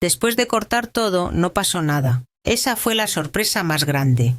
Después de cortar todo, no pasó nada. Esa fue la sorpresa más grande.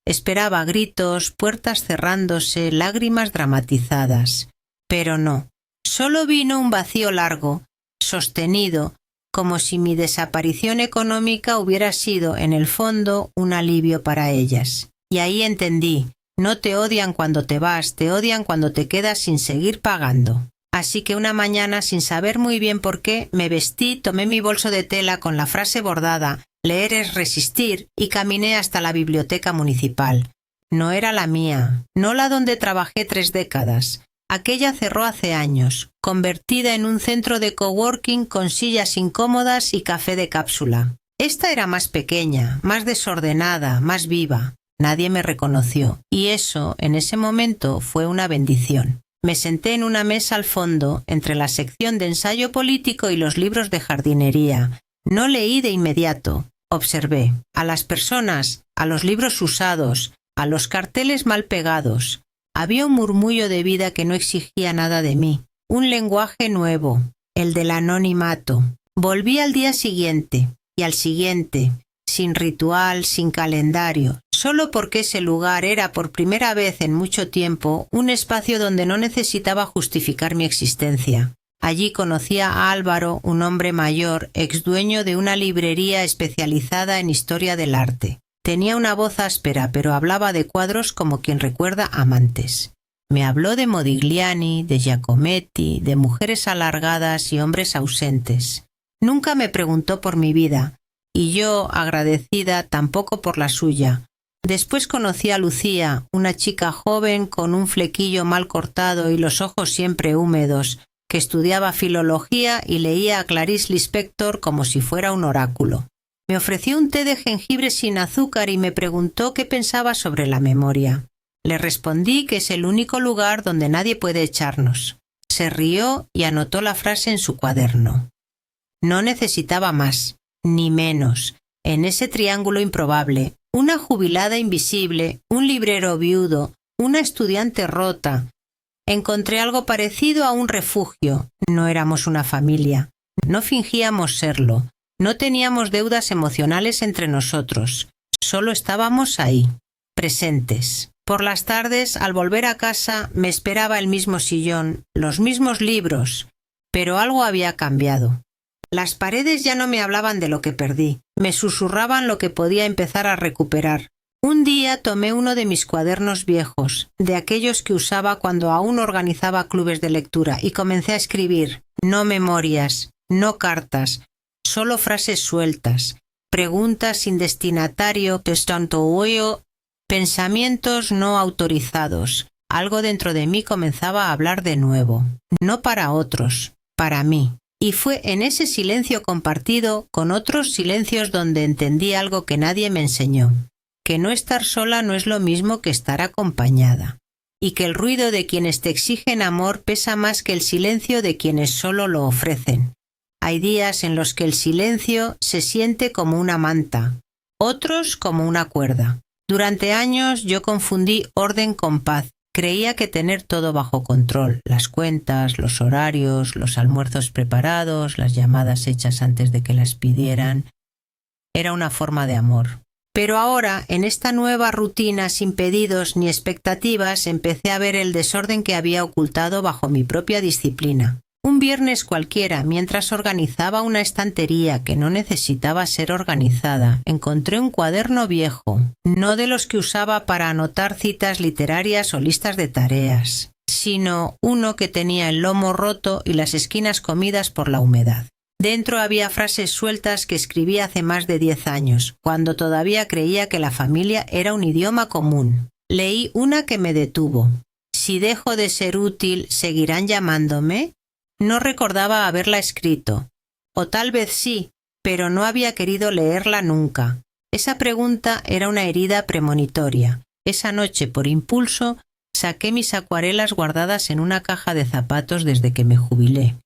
Esperaba gritos, puertas cerrándose, lágrimas dramatizadas. Pero no. Solo vino un vacío largo, sostenido, como si mi desaparición económica hubiera sido, en el fondo, un alivio para ellas. Y ahí entendí. No te odian cuando te vas, te odian cuando te quedas sin seguir pagando. Así que una mañana, sin saber muy bien por qué, me vestí, tomé mi bolso de tela con la frase bordada «Leer es resistir» y caminé hasta la biblioteca municipal. No era la mía, no la donde trabajé 3 décadas. Aquella cerró hace años, convertida en un centro de coworking con sillas incómodas y café de cápsula. Esta era más pequeña, más desordenada, más viva. Nadie me reconoció, y eso, en ese momento, fue una bendición. Me senté en una mesa al fondo, entre la sección de ensayo político y los libros de jardinería. No leí de inmediato. Observé a las personas, a los libros usados, a los carteles mal pegados. Había un murmullo de vida que no exigía nada de mí. Un lenguaje nuevo, el del anonimato. Volví al día siguiente, y al siguiente, sin ritual, sin calendario, solo porque ese lugar era por primera vez en mucho tiempo un espacio donde no necesitaba justificar mi existencia. Allí conocí a Álvaro, un hombre mayor, exdueño de una librería especializada en historia del arte. Tenía una voz áspera, pero hablaba de cuadros como quien recuerda amantes. Me habló de Modigliani, de Giacometti, de mujeres alargadas y hombres ausentes. Nunca me preguntó por mi vida, y yo, agradecida, tampoco por la suya. Después conocí a Lucía, una chica joven con un flequillo mal cortado y los ojos siempre húmedos, que estudiaba filología y leía a Clarice Lispector como si fuera un oráculo. Me ofreció un té de jengibre sin azúcar y me preguntó qué pensaba sobre la memoria. Le respondí que es el único lugar donde nadie puede echarnos. Se rió y anotó la frase en su cuaderno. No necesitaba más, ni menos. En ese triángulo improbable, una jubilada invisible, un librero viudo, una estudiante rota. Encontré algo parecido a un refugio. No éramos una familia. No fingíamos serlo. No teníamos deudas emocionales entre nosotros. Solo estábamos ahí, presentes. Por las tardes, al volver a casa, me esperaba el mismo sillón, los mismos libros, pero algo había cambiado. Las paredes ya no me hablaban de lo que perdí, me susurraban lo que podía empezar a recuperar. Un día tomé uno de mis cuadernos viejos, de aquellos que usaba cuando aún organizaba clubes de lectura, y comencé a escribir. No memorias, no cartas, solo frases sueltas, preguntas sin destinatario, pensamientos no autorizados. Algo dentro de mí comenzaba a hablar de nuevo, no para otros, para mí. Y fue en ese silencio compartido con otros silencios donde entendí algo que nadie me enseñó, que no estar sola no es lo mismo que estar acompañada, y que el ruido de quienes te exigen amor pesa más que el silencio de quienes solo lo ofrecen. Hay días en los que el silencio se siente como una manta, otros como una cuerda. Durante años yo confundí orden con paz. Creía que tener todo bajo control, las cuentas, los horarios, los almuerzos preparados, las llamadas hechas antes de que las pidieran, era una forma de amor. Pero ahora, en esta nueva rutina sin pedidos ni expectativas, empecé a ver el desorden que había ocultado bajo mi propia disciplina. Un viernes cualquiera, mientras organizaba una estantería que no necesitaba ser organizada, encontré un cuaderno viejo, no de los que usaba para anotar citas literarias o listas de tareas, sino uno que tenía el lomo roto y las esquinas comidas por la humedad. Dentro había frases sueltas que escribí hace más de 10 años, cuando todavía creía que la familia era un idioma común. Leí una que me detuvo. Si dejo de ser útil, ¿seguirán llamándome? No recordaba haberla escrito. O tal vez sí, pero no había querido leerla nunca. Esa pregunta era una herida premonitoria. Esa noche, por impulso, saqué mis acuarelas guardadas en una caja de zapatos desde que me jubilé.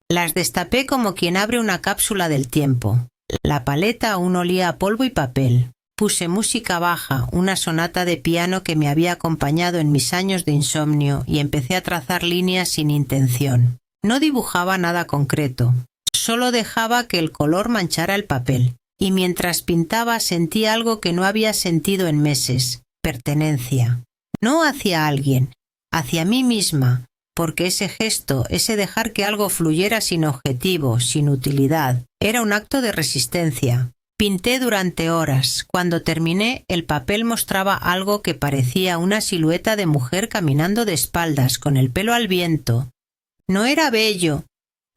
Las destapé como quien abre una cápsula del tiempo. La paleta aún olía a polvo y papel. Puse música baja, una sonata de piano que me había acompañado en mis años de insomnio, y empecé a trazar líneas sin intención. No dibujaba nada concreto, Solo dejaba que el color manchara el papel, y mientras pintaba sentía algo que no había sentido en meses: pertenencia. No hacia alguien, hacia mí misma, porque ese gesto, ese dejar que algo fluyera sin objetivo, sin utilidad, era un acto de resistencia. Pinté durante horas. Cuando terminé, el papel mostraba algo que parecía una silueta de mujer caminando de espaldas, con el pelo al viento. No era bello,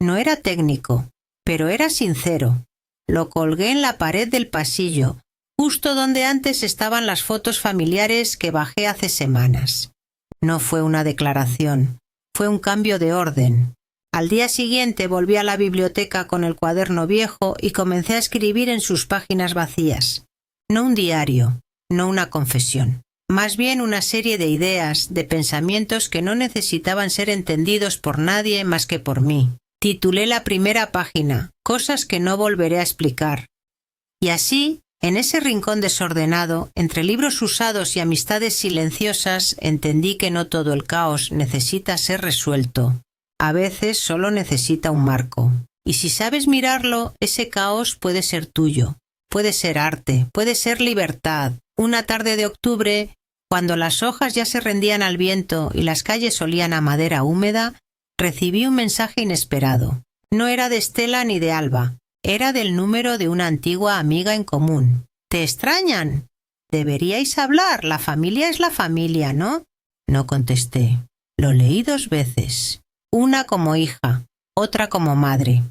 no era técnico, pero era sincero. Lo colgué en la pared del pasillo, justo donde antes estaban las fotos familiares que bajé hace semanas. No fue una declaración, fue un cambio de orden. Al día siguiente volví a la biblioteca con el cuaderno viejo y comencé a escribir en sus páginas vacías. No un diario, no una confesión. Más bien una serie de ideas, de pensamientos que no necesitaban ser entendidos por nadie más que por mí. Titulé la primera página: Cosas que no volveré a explicar. Y así, en ese rincón desordenado, entre libros usados y amistades silenciosas, entendí que no todo el caos necesita ser resuelto. A veces solo necesita un marco. Y si sabes mirarlo, ese caos puede ser tuyo. Puede ser arte, puede ser libertad. Una tarde de octubre, cuando las hojas ya se rendían al viento y las calles olían a madera húmeda, recibí un mensaje inesperado. No era de Estela ni de Alba. Era del número de una antigua amiga en común. ¿Te extrañan? Deberíais hablar. La familia es la familia, ¿no? No contesté. Lo leí 2 veces. Una como hija, otra como madre.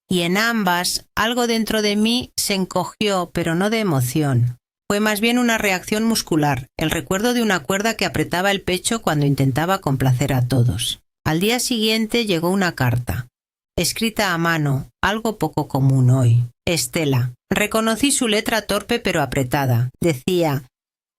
Y en ambas, algo dentro de mí se encogió, pero no de emoción. Fue más bien una reacción muscular, el recuerdo de una cuerda que apretaba el pecho cuando intentaba complacer a todos. Al día siguiente llegó una carta, escrita a mano, algo poco común hoy. Estela. Reconocí su letra torpe pero apretada. Decía: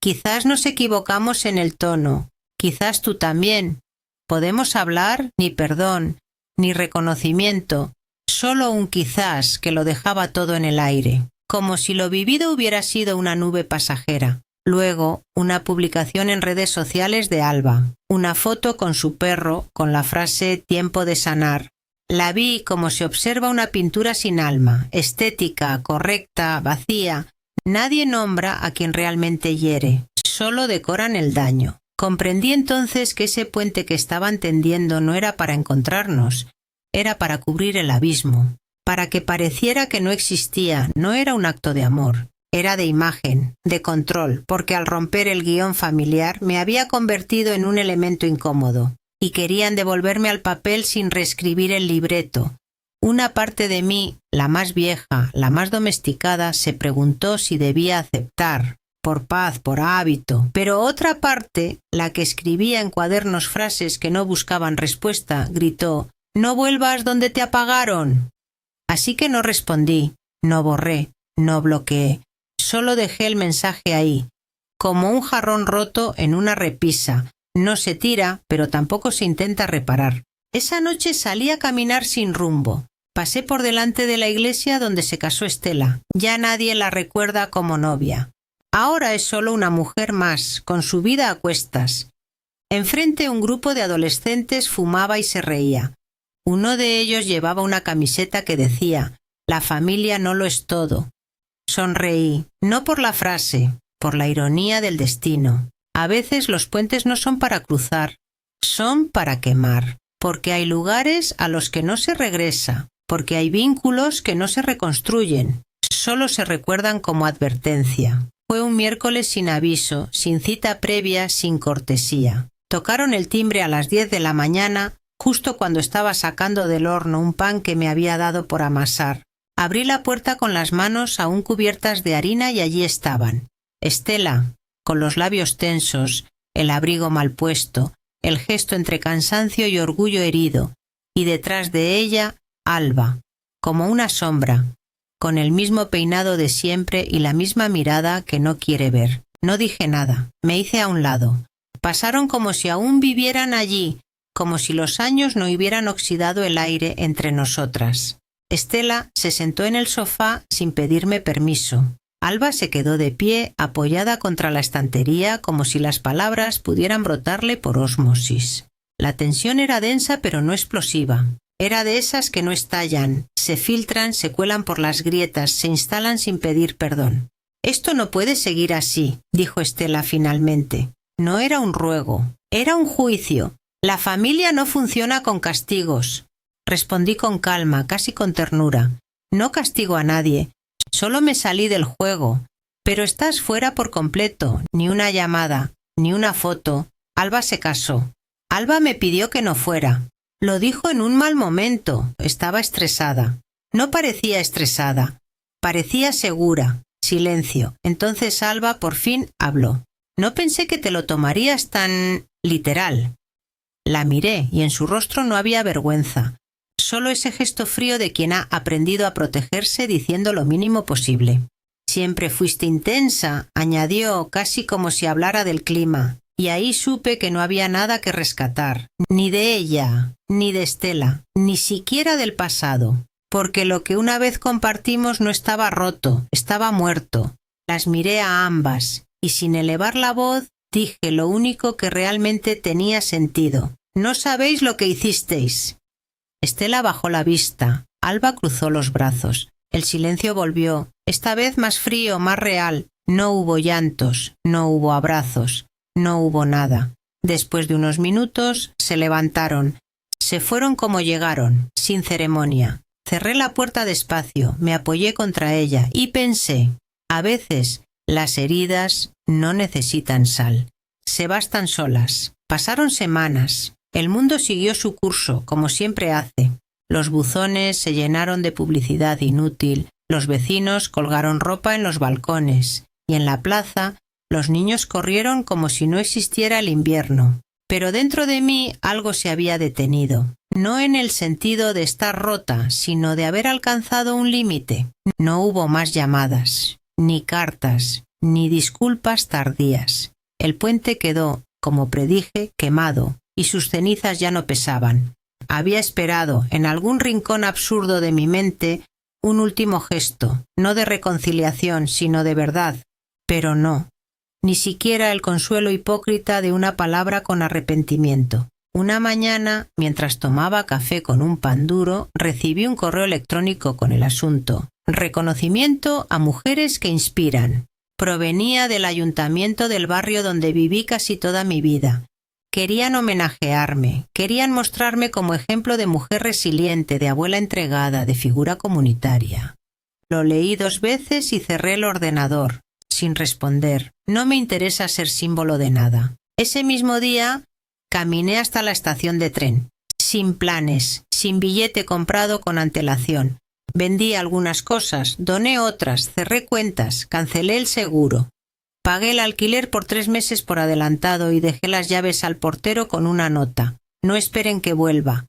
quizás nos equivocamos en el tono, quizás tú también. Podemos hablar, ni perdón, ni reconocimiento, solo un quizás que lo dejaba todo en el aire, como si lo vivido hubiera sido una nube pasajera. Luego, una publicación en redes sociales de Alba, una foto con su perro, con la frase «tiempo de sanar». La vi como se observa una pintura sin alma, estética, correcta, vacía. Nadie nombra a quien realmente hiere, solo decoran el daño. Comprendí entonces que ese puente que estaban tendiendo no era para encontrarnos, era para cubrir el abismo, para que pareciera que no existía. No era un acto de amor, era de imagen, de control, porque al romper el guión familiar me había convertido en un elemento incómodo, y querían devolverme al papel sin reescribir el libreto. Una parte de mí, la más vieja, la más domesticada, se preguntó si debía aceptar, por paz, por hábito, pero otra parte, la que escribía en cuadernos frases que no buscaban respuesta, gritó: «¡No vuelvas donde te apagaron!». Así que no respondí, no borré, no bloqueé, solo dejé el mensaje ahí, como un jarrón roto en una repisa. No se tira, pero tampoco se intenta reparar. Esa noche salí a caminar sin rumbo. Pasé por delante de la iglesia donde se casó Estela. Ya nadie la recuerda como novia. Ahora es solo una mujer más, con su vida a cuestas. Enfrente un grupo de adolescentes fumaba y se reía. Uno de ellos llevaba una camiseta que decía: «La familia no lo es todo». Sonreí, no por la frase, por la ironía del destino. A veces los puentes no son para cruzar, son para quemar, porque hay lugares a los que no se regresa, porque hay vínculos que no se reconstruyen, solo se recuerdan como advertencia. Fue un miércoles sin aviso, sin cita previa, sin cortesía. Tocaron el timbre a las 10 de la mañana, justo cuando estaba sacando del horno un pan que me había dado por amasar. Abrí la puerta con las manos aún cubiertas de harina y allí estaban. Estela, con los labios tensos, el abrigo mal puesto, el gesto entre cansancio y orgullo herido, y detrás de ella, Alba, como una sombra, con el mismo peinado de siempre y la misma mirada que no quiere ver. No dije nada, me hice a un lado. Pasaron como si aún vivieran allí, como si los años no hubieran oxidado el aire entre nosotras. Estela se sentó en el sofá sin pedirme permiso. Alba se quedó de pie, apoyada contra la estantería, como si las palabras pudieran brotarle por ósmosis. La tensión era densa pero no explosiva. Era de esas que no estallan, se filtran, se cuelan por las grietas, se instalan sin pedir perdón. «Esto no puede seguir así», dijo Estela finalmente. No era un ruego, era un juicio. «La familia no funciona con castigos», respondí con calma, casi con ternura. «No castigo a nadie, solo me salí del juego. Pero estás fuera por completo, ni una llamada, ni una foto. Alba se casó. Alba me pidió que no fuera. Lo dijo en un mal momento, estaba estresada. No parecía estresada, parecía segura». Silencio. Entonces Alba por fin habló. «No pensé que te lo tomarías tan literal». La miré y en su rostro no había vergüenza, solo ese gesto frío de quien ha aprendido a protegerse diciendo lo mínimo posible. «Siempre fuiste intensa», añadió, casi como si hablara del clima, y ahí supe que no había nada que rescatar, ni de ella, ni de Estela, ni siquiera del pasado, porque lo que una vez compartimos no estaba roto, estaba muerto. Las miré a ambas, y sin elevar la voz, dije lo único que realmente tenía sentido. «No sabéis lo que hicisteis». Estela bajó la vista, Alba cruzó los brazos. El silencio volvió, esta vez más frío, más real. No hubo llantos, no hubo abrazos, no hubo nada. Después de unos minutos, se levantaron. Se fueron como llegaron, sin ceremonia. Cerré la puerta despacio, me apoyé contra ella y pensé, a veces las heridas no necesitan sal, se bastan solas. Pasaron semanas, el mundo siguió su curso, como siempre hace. Los buzones se llenaron de publicidad inútil, los vecinos colgaron ropa en los balcones, y en la plaza los niños corrieron como si no existiera el invierno. Pero dentro de mí algo se había detenido, no en el sentido de estar rota, sino de haber alcanzado un límite. No hubo más llamadas, ni cartas, ni disculpas tardías. El puente quedó, como predije, quemado, y sus cenizas ya no pesaban. Había esperado, en algún rincón absurdo de mi mente, un último gesto, no de reconciliación, sino de verdad, pero no. Ni siquiera el consuelo hipócrita de una palabra con arrepentimiento. Una mañana, mientras tomaba café con un pan duro, recibí un correo electrónico con el asunto: «Reconocimiento a mujeres que inspiran». Provenía del ayuntamiento del barrio donde viví casi toda mi vida. Querían homenajearme, querían mostrarme como ejemplo de mujer resiliente, de abuela entregada, de figura comunitaria. Lo leí 2 veces y cerré el ordenador, sin responder. No me interesa ser símbolo de nada. Ese mismo día caminé hasta la estación de tren, sin planes, sin billete comprado con antelación. Vendí algunas cosas, doné otras, cerré cuentas, cancelé el seguro. Pagué el alquiler por 3 meses por adelantado y dejé las llaves al portero con una nota: «No esperen que vuelva».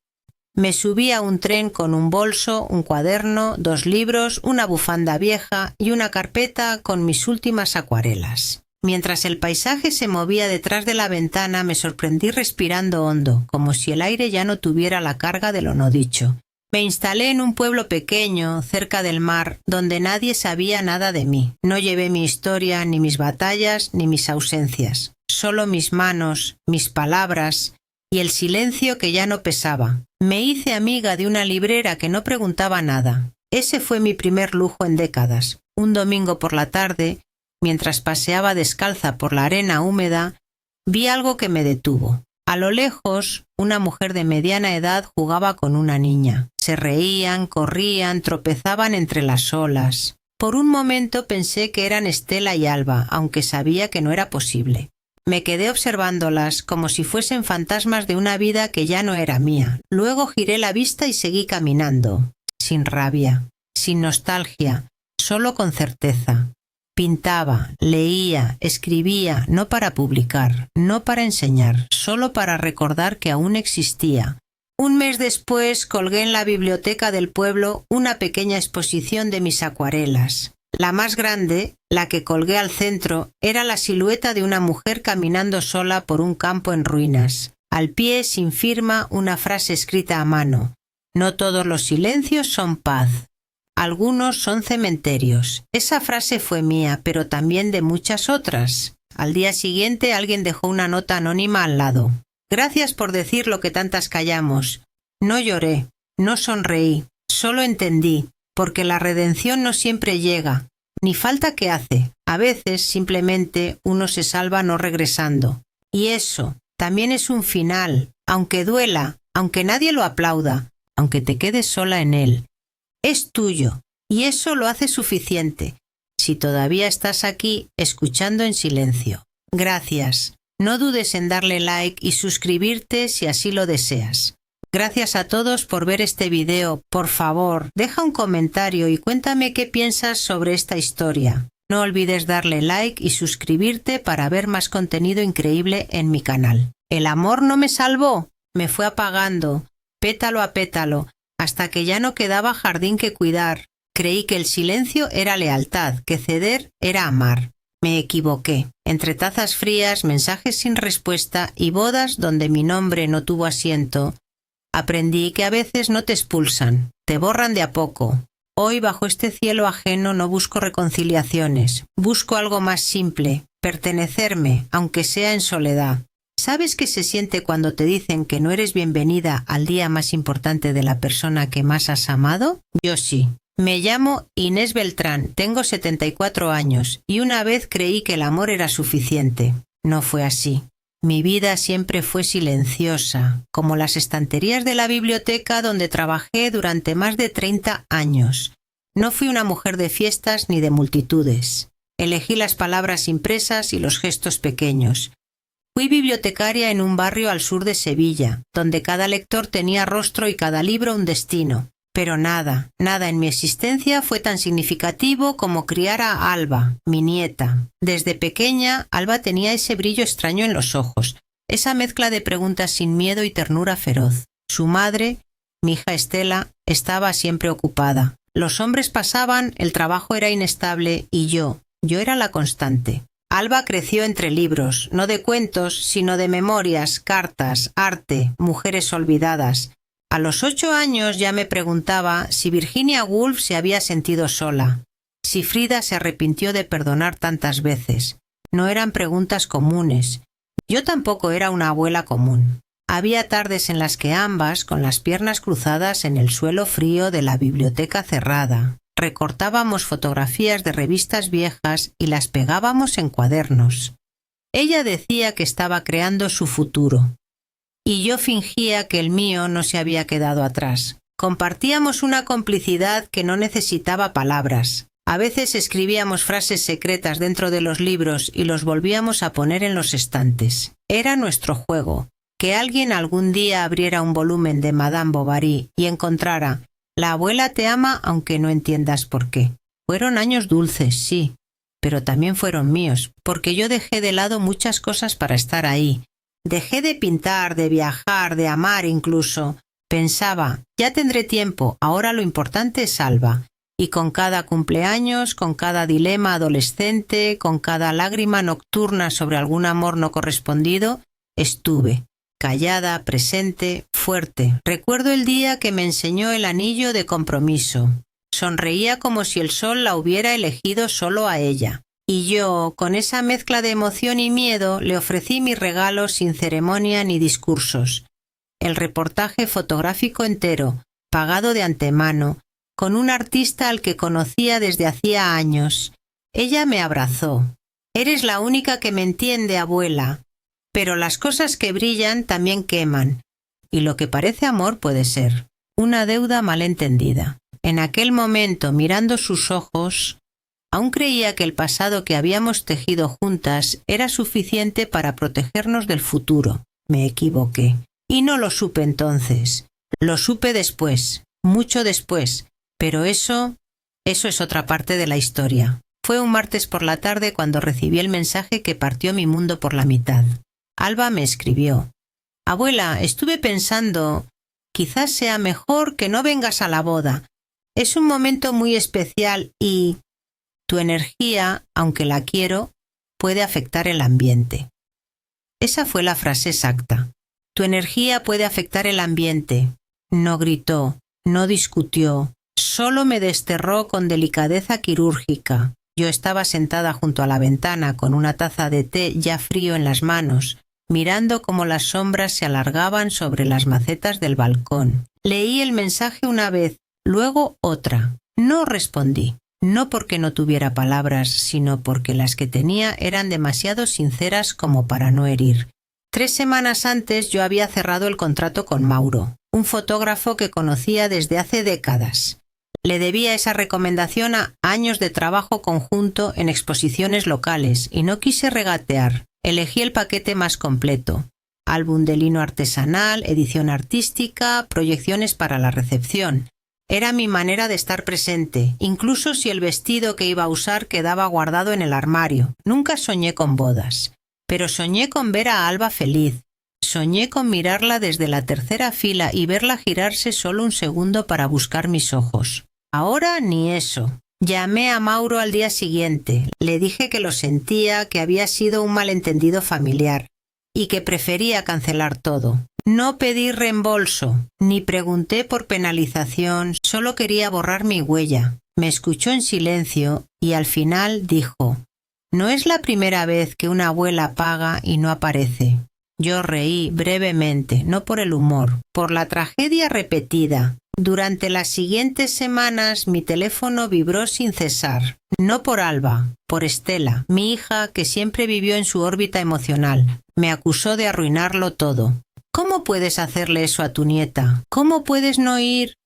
Me subí a un tren con un bolso, un cuaderno, 2 libros, una bufanda vieja y una carpeta con mis últimas acuarelas. Mientras el paisaje se movía detrás de la ventana, me sorprendí respirando hondo, como si el aire ya no tuviera la carga de lo no dicho. Me instalé en un pueblo pequeño, cerca del mar, donde nadie sabía nada de mí. No llevé mi historia, ni mis batallas, ni mis ausencias. Solo mis manos, mis palabras y el silencio que ya no pesaba. Me hice amiga de una librera que no preguntaba nada. Ese fue mi primer lujo en décadas. Un domingo por la tarde, mientras paseaba descalza por la arena húmeda, vi algo que me detuvo. A lo lejos, una mujer de mediana edad jugaba con una niña. Se reían, corrían, tropezaban entre las olas. Por un momento pensé que eran Estela y Alba, aunque sabía que no era posible. Me quedé observándolas como si fuesen fantasmas de una vida que ya no era mía. Luego giré la vista y seguí caminando, sin rabia, sin nostalgia, solo con certeza. Pintaba, leía, escribía, no para publicar, no para enseñar, solo para recordar que aún existía. Un mes después colgué en la biblioteca del pueblo una pequeña exposición de mis acuarelas. La más grande, la que colgué al centro, era la silueta de una mujer caminando sola por un campo en ruinas. Al pie, sin firma, una frase escrita a mano: «No todos los silencios son paz. Algunos son cementerios». Esa frase fue mía, pero también de muchas otras. Al día siguiente alguien dejó una nota anónima al lado: «Gracias por decir lo que tantas callamos». No lloré, No sonreí, solo entendí, porque la redención no siempre llega, ni falta que hace. A veces simplemente uno se salva no regresando. Y eso también es un final, aunque duela, aunque nadie lo aplauda, aunque te quedes sola en él. Es tuyo, y eso lo hace suficiente, si todavía estás aquí escuchando en silencio. Gracias. No dudes en darle like y suscribirte si así lo deseas. Gracias a todos por ver este video. Por favor, deja un comentario y cuéntame qué piensas sobre esta historia. No olvides darle like y suscribirte para ver más contenido increíble en mi canal. El amor no me salvó, me fue apagando, pétalo a pétalo, hasta que ya no quedaba jardín que cuidar. Creí que el silencio era lealtad, que ceder era amar. Me equivoqué. Entre tazas frías, mensajes sin respuesta y bodas donde mi nombre no tuvo asiento, aprendí que a veces no te expulsan, te borran de a poco. Hoy, bajo este cielo ajeno, no busco reconciliaciones. Busco algo más simple, pertenecerme, aunque sea en soledad. ¿Sabes qué se siente cuando te dicen que no eres bienvenida al día más importante de la persona que más has amado? Yo sí. Me llamo Inés Beltrán, tengo 74 años, y una vez creí que el amor era suficiente. No fue así. Mi vida siempre fue silenciosa, como las estanterías de la biblioteca donde trabajé durante más de 30 años. No fui una mujer de fiestas ni de multitudes. Elegí las palabras impresas y los gestos pequeños. Fui bibliotecaria en un barrio al sur de Sevilla, donde cada lector tenía rostro y cada libro un destino. Pero nada en mi existencia fue tan significativo como criar a Alba, mi nieta. Desde pequeña, Alba tenía ese brillo extraño en los ojos, esa mezcla de preguntas sin miedo y ternura feroz. Su madre, mi hija Estela, estaba siempre ocupada. Los hombres pasaban, el trabajo era inestable y yo era la constante. Alba creció entre libros, no de cuentos, sino de memorias, cartas, arte, mujeres olvidadas. A los 8 años ya me preguntaba si Virginia Woolf se había sentido sola, si Frida se arrepintió de perdonar tantas veces. No eran preguntas comunes. Yo tampoco era una abuela común. Había tardes en las que ambas, con las piernas cruzadas en el suelo frío de la biblioteca cerrada, recortábamos fotografías de revistas viejas y las pegábamos en cuadernos. Ella decía que estaba creando su futuro. Y yo fingía que el mío no se había quedado atrás. Compartíamos una complicidad que no necesitaba palabras. A veces escribíamos frases secretas dentro de los libros y los volvíamos a poner en los estantes. Era nuestro juego. Que alguien algún día abriera un volumen de Madame Bovary y encontrara «La abuela te ama aunque no entiendas por qué». Fueron años dulces, sí, pero también fueron míos, porque yo dejé de lado muchas cosas para estar ahí. Dejé de pintar, de viajar, de amar incluso. Pensaba, ya tendré tiempo, ahora lo importante es Alba. Y con cada cumpleaños, con cada dilema adolescente, con cada lágrima nocturna sobre algún amor no correspondido, estuve, callada, presente, fuerte. Recuerdo el día que me enseñó el anillo de compromiso. Sonreía como si el sol la hubiera elegido solo a ella. Y yo, con esa mezcla de emoción y miedo, le ofrecí mi regalo sin ceremonia ni discursos. El reportaje fotográfico entero, pagado de antemano, con un artista al que conocía desde hacía años. Ella me abrazó. «Eres la única que me entiende, abuela. Pero las cosas que brillan también queman. Y lo que parece amor puede ser una deuda malentendida». En aquel momento, mirando sus ojos, aún creía que el pasado que habíamos tejido juntas era suficiente para protegernos del futuro. Me equivoqué. Y no lo supe entonces. Lo supe después, mucho después. Pero eso es otra parte de la historia. Fue un martes por la tarde cuando recibí el mensaje que partió mi mundo por la mitad. Alba me escribió: «Abuela, estuve pensando, quizás sea mejor que no vengas a la boda. Es un momento muy especial y tu energía, aunque la quiero, puede afectar el ambiente». Esa fue la frase exacta. Tu energía puede afectar el ambiente. No gritó, no discutió, solo me desterró con delicadeza quirúrgica. Yo estaba sentada junto a la ventana con una taza de té ya frío en las manos. mirando cómo las sombras se alargaban sobre las macetas del balcón. Leí el mensaje una vez, luego otra. No respondí. No porque no tuviera palabras, sino porque las que tenía eran demasiado sinceras como para no herir. 3 semanas antes yo había cerrado el contrato con Mauro, un fotógrafo que conocía desde hace décadas. Le debía esa recomendación a años de trabajo conjunto en exposiciones locales y no quise regatear. Elegí el paquete más completo. Álbum de lino artesanal, edición artística, proyecciones para la recepción. Era mi manera de estar presente, incluso si el vestido que iba a usar quedaba guardado en el armario. Nunca soñé con bodas, pero soñé con ver a Alba feliz. Soñé con mirarla desde la tercera fila y verla girarse solo un segundo para buscar mis ojos. Ahora ni eso. Llamé a Mauro al día siguiente. Le dije que lo sentía, que había sido un malentendido familiar y que prefería cancelar todo. No pedí reembolso, ni pregunté por penalización, solo quería borrar mi huella. Me escuchó en silencio y al final dijo: «No es la primera vez que una abuela paga y no aparece». Yo reí brevemente, no por el humor, por la tragedia repetida. Durante las siguientes semanas mi teléfono vibró sin cesar. No por Alba, por Estela, mi hija que siempre vivió en su órbita emocional. Me acusó de arruinarlo todo. «¿Cómo puedes hacerle eso a tu nieta? ¿Cómo puedes no ir?»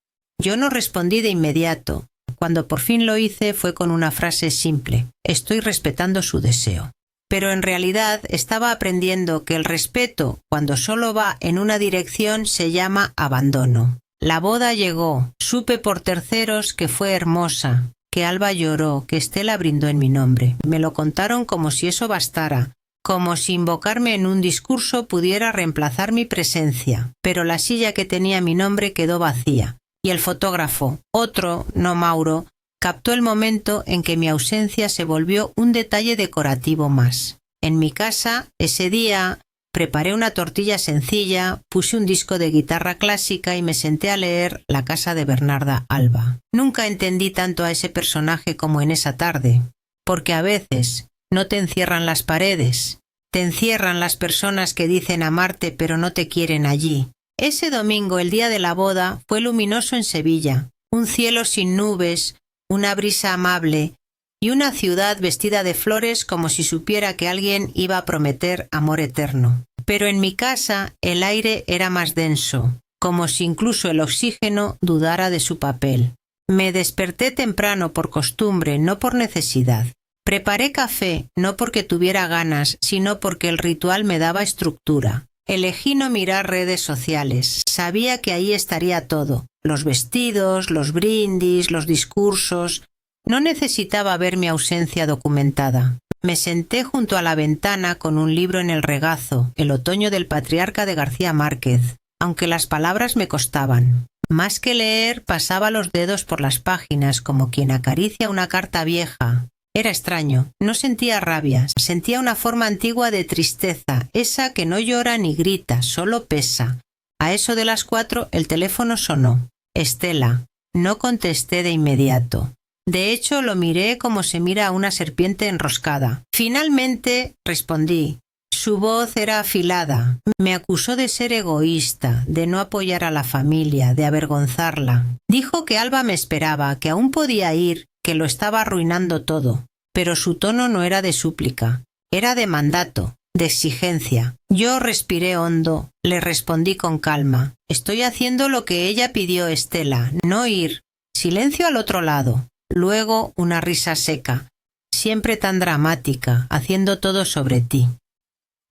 Yo no respondí de inmediato. Cuando por fin lo hice fue con una frase simple: «Estoy respetando su deseo». Pero en realidad estaba aprendiendo que el respeto, cuando solo va en una dirección, se llama abandono. La boda llegó. Supe por terceros que fue hermosa, que Alba lloró, que Estela brindó en mi nombre. Me lo contaron como si eso bastara, como si invocarme en un discurso pudiera reemplazar mi presencia. Pero la silla que tenía mi nombre quedó vacía, y el fotógrafo, otro, no Mauro, captó el momento en que mi ausencia se volvió un detalle decorativo más. En mi casa, ese día, preparé una tortilla sencilla, puse un disco de guitarra clásica y me senté a leer La casa de Bernarda Alba. Nunca entendí tanto a ese personaje como en esa tarde, porque a veces no te encierran las paredes, te encierran las personas que dicen amarte pero no te quieren allí. Ese domingo, el día de la boda, fue luminoso en Sevilla, un cielo sin nubes, una brisa amable y una ciudad vestida de flores como si supiera que alguien iba a prometer amor eterno. Pero en mi casa el aire era más denso, como si incluso el oxígeno dudara de su papel. Me desperté temprano por costumbre, no por necesidad. Preparé café, no porque tuviera ganas, sino porque el ritual me daba estructura. Elegí no mirar redes sociales. Sabía que ahí estaría todo: los vestidos, los brindis, los discursos. No necesitaba ver mi ausencia documentada. Me senté junto a la ventana con un libro en el regazo, El otoño del patriarca de García Márquez, aunque las palabras me costaban. Más que leer, pasaba los dedos por las páginas como quien acaricia una carta vieja. Era extraño, no sentía rabia, sentía una forma antigua de tristeza, esa que no llora ni grita, solo pesa. A eso de las 4 el teléfono sonó. Estela. No contesté de inmediato. De hecho, lo miré como se mira a una serpiente enroscada. Finalmente respondí. Su voz era afilada. Me acusó de ser egoísta, de no apoyar a la familia, de avergonzarla. Dijo que Alba me esperaba, que aún podía ir, que lo estaba arruinando todo. Pero su tono no era de súplica, era de mandato, de exigencia. Yo respiré hondo, le respondí con calma. Estoy haciendo lo que ella pidió, Estela, no ir. Silencio al otro lado. Luego una risa seca, siempre tan dramática, haciendo todo sobre ti.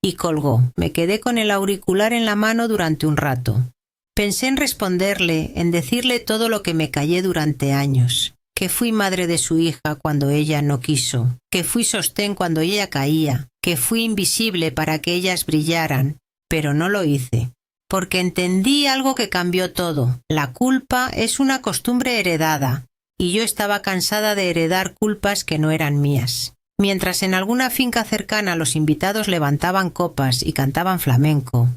Y colgó. Me quedé con el auricular en la mano durante un rato. Pensé en responderle, en decirle todo lo que me callé durante años. Que fui madre de su hija cuando ella no quiso, que fui sostén cuando ella caía, que fui invisible para que ellas brillaran, pero no lo hice, porque entendí algo que cambió todo. La culpa es una costumbre heredada, y yo estaba cansada de heredar culpas que no eran mías. Mientras en alguna finca cercana los invitados levantaban copas y cantaban flamenco,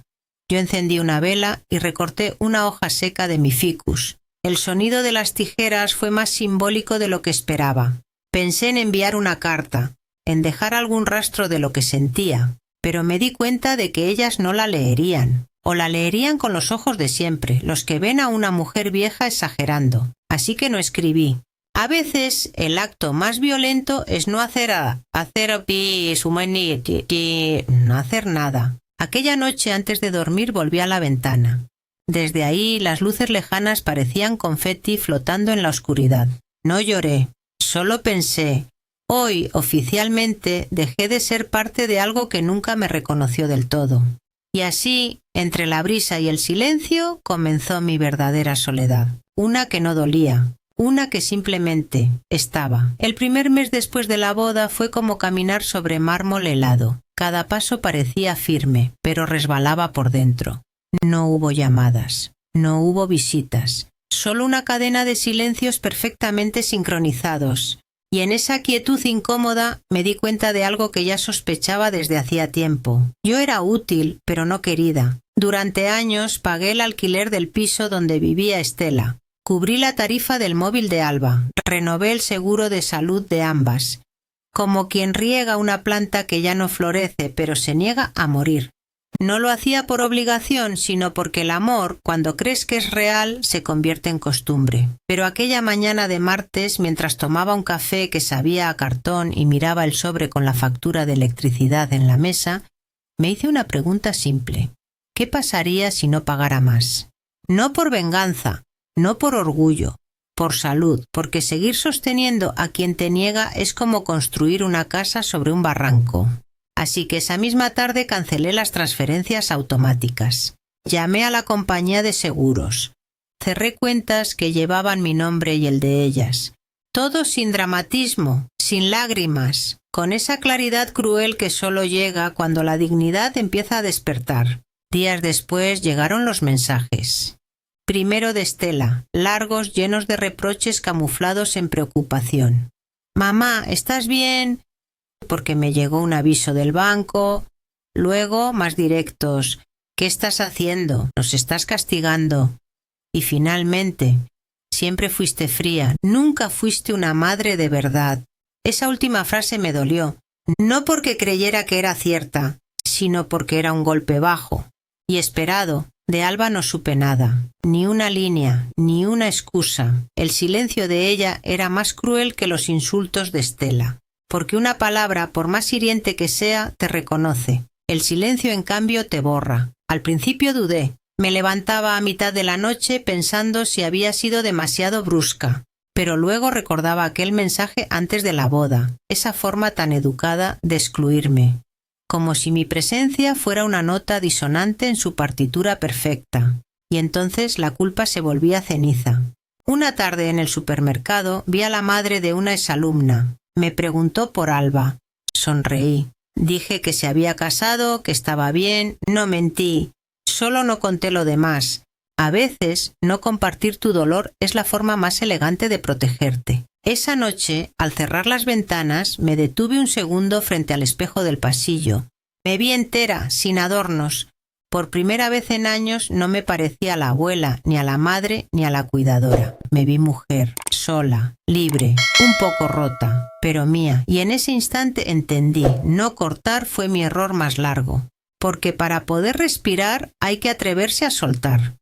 yo encendí una vela y recorté una hoja seca de mi ficus. El sonido de las tijeras fue más simbólico de lo que esperaba. Pensé en enviar una carta, en dejar algún rastro de lo que sentía. pero me di cuenta de que ellas no la leerían, o la leerían con los ojos de siempre, los que ven a una mujer vieja exagerando. Así que no escribí. A veces el acto más violento es no hacer nada. Aquella noche antes de dormir volví a la ventana. Desde ahí las luces lejanas parecían confeti flotando en la oscuridad. No lloré, solo pensé, hoy oficialmente dejé de ser parte de algo que nunca me reconoció del todo. Y así, entre la brisa y el silencio, comenzó mi verdadera soledad. Una que no dolía, una que simplemente estaba. El primer mes después de la boda fue como caminar sobre mármol helado. Cada paso parecía firme, pero resbalaba por dentro. No hubo llamadas, no hubo visitas, solo una cadena de silencios perfectamente sincronizados. Y en esa quietud incómoda me di cuenta de algo que ya sospechaba desde hacía tiempo. Yo era útil, pero no querida. Durante años pagué el alquiler del piso donde vivía Estela. Cubrí la tarifa del móvil de Alba. Renové el seguro de salud de ambas. Como quien riega una planta que ya no florece, pero se niega a morir. No lo hacía por obligación, sino porque el amor, cuando crees que es real, se convierte en costumbre. Pero aquella mañana de martes, mientras tomaba un café que sabía a cartón y miraba el sobre con la factura de electricidad en la mesa, me hice una pregunta simple. ¿Qué pasaría si no pagara más? No por venganza, no por orgullo, por salud, porque seguir sosteniendo a quien te niega es como construir una casa sobre un barranco. Así que esa misma tarde cancelé las transferencias automáticas. Llamé a la compañía de seguros. Cerré cuentas que llevaban mi nombre y el de ellas. Todo sin dramatismo, sin lágrimas, con esa claridad cruel que solo llega cuando la dignidad empieza a despertar. Días después llegaron los mensajes. Primero de Estela, largos, llenos de reproches camuflados en preocupación. «Mamá, ¿estás bien?» Porque me llegó un aviso del banco. Luego, más directos. «¿Qué estás haciendo? Nos estás castigando». Y finalmente, «Siempre fuiste fría, nunca fuiste una madre de verdad». Esa última frase me dolió, no porque creyera que era cierta, sino porque era un golpe bajo y esperado. De Alba no supe nada, ni una línea, ni una excusa. El silencio de ella era más cruel que los insultos de Estela, porque una palabra, por más hiriente que sea, te reconoce. El silencio, en cambio, te borra. Al principio dudé. Me levantaba a mitad de la noche pensando si había sido demasiado brusca, pero luego recordaba aquel mensaje antes de la boda, esa forma tan educada de excluirme. Como si mi presencia fuera una nota disonante en su partitura perfecta, y entonces la culpa se volvía ceniza. Una tarde en el supermercado vi a la madre de una exalumna. Me preguntó por Alba. Sonreí. Dije que se había casado, que estaba bien. No mentí. Solo no conté lo demás. A veces, no compartir tu dolor es la forma más elegante de protegerte. Esa noche, al cerrar las ventanas, me detuve un segundo frente al espejo del pasillo. Me vi entera, sin adornos. Por primera vez en años no me parecía a la abuela, ni a la madre, ni a la cuidadora. Me vi mujer, sola, libre, un poco rota, pero mía. Y en ese instante entendí, no cortar fue mi error más largo. Porque para poder respirar hay que atreverse a soltar.